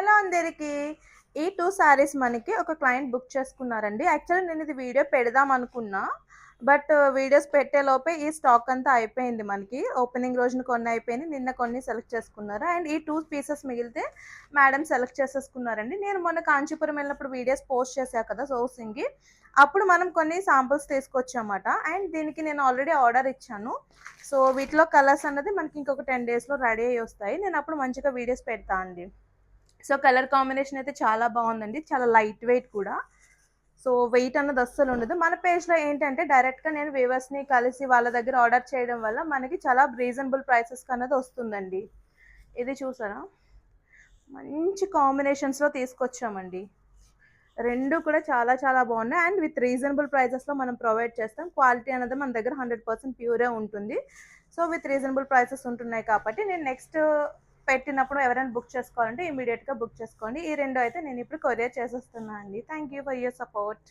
Hello అందరికి. ఈ 2 సారీస్ మనకి ఒక క్లయింట్ బుక్ చేసుకున్నారండి. యాక్చువల్లీ నేను ఇది వీడియో పెడదాం అనుకున్నా. బట్ వీడియోస్ పెట్టేలోపే ఈ స్టాక్ అంతా అయిపోయింది మనకి. ఓపెనింగ్ రోజున కొన్ని అయిపోయినాయి. నిన్న కొన్ని సెలెక్ట్ చేసుకున్నారు. అండ్ ఈ 2 పీసెస్ మిగిలితే మేడం సెలెక్ట్ చేసేసుకున్నారండి. నేను మొన్న కాంచీపురం వెళ్ళినప్పుడు వీడియోస్ పోస్ట్ చేశా కదా సోర్సింగ్‌కి. అప్పుడు మనం కొన్ని సాంపుల్స్ తీసుకొచ్చామాట. అండ్ దీనికి నేను ఆల్రెడీ ఆర్డర్ ఇచ్చాను. సో వీటిలో కలర్స్ అన్నది మనకి ఇంకొక 10 డేస్‌లో రెడీ అయ్యి వస్తాయి. నేను అప్పుడు మంచిగా వీడియోస్ పెడతా అండి. సో కలర్ కాంబినేషన్ అయితే చాలా బాగుందండి. చాలా లైట్ వెయిట్ కూడా. సో వెయిట్ అన్నది అస్సలు ఉండదు. మన పేజ్లో ఏంటంటే డైరెక్ట్గా నేను వ్యూవర్స్ని కలిసి వాళ్ళ దగ్గర ఆర్డర్ చేయడం వల్ల మనకి చాలా రీజనబుల్ ప్రైసెస్కి అన్నది వస్తుందండి. ఇది చూసారా, మంచి కాంబినేషన్స్లో తీసుకొచ్చామండి. రెండు కూడా చాలా చాలా బాగున్నాయి. అండ్ విత్ రీజనబుల్ ప్రైజెస్లో మనం ప్రొవైడ్ చేస్తాం. క్వాలిటీ అనేది మన దగ్గర 100% ప్యూరే ఉంటుంది. సో విత్ రీజనబుల్ ప్రైసెస్ ఉంటున్నాయి కాబట్టి నేను నెక్స్ట్ పెట్టినప్పుడు ఎవరైనా బుక్ చేసుకోవాలంటే ఇమీడియట్గా బుక్ చేసుకోండి. ఈ రెండు అయితే నేను ఇప్పుడు కొరియర్ చేసేస్తున్నాను అండి. Thank you for your support.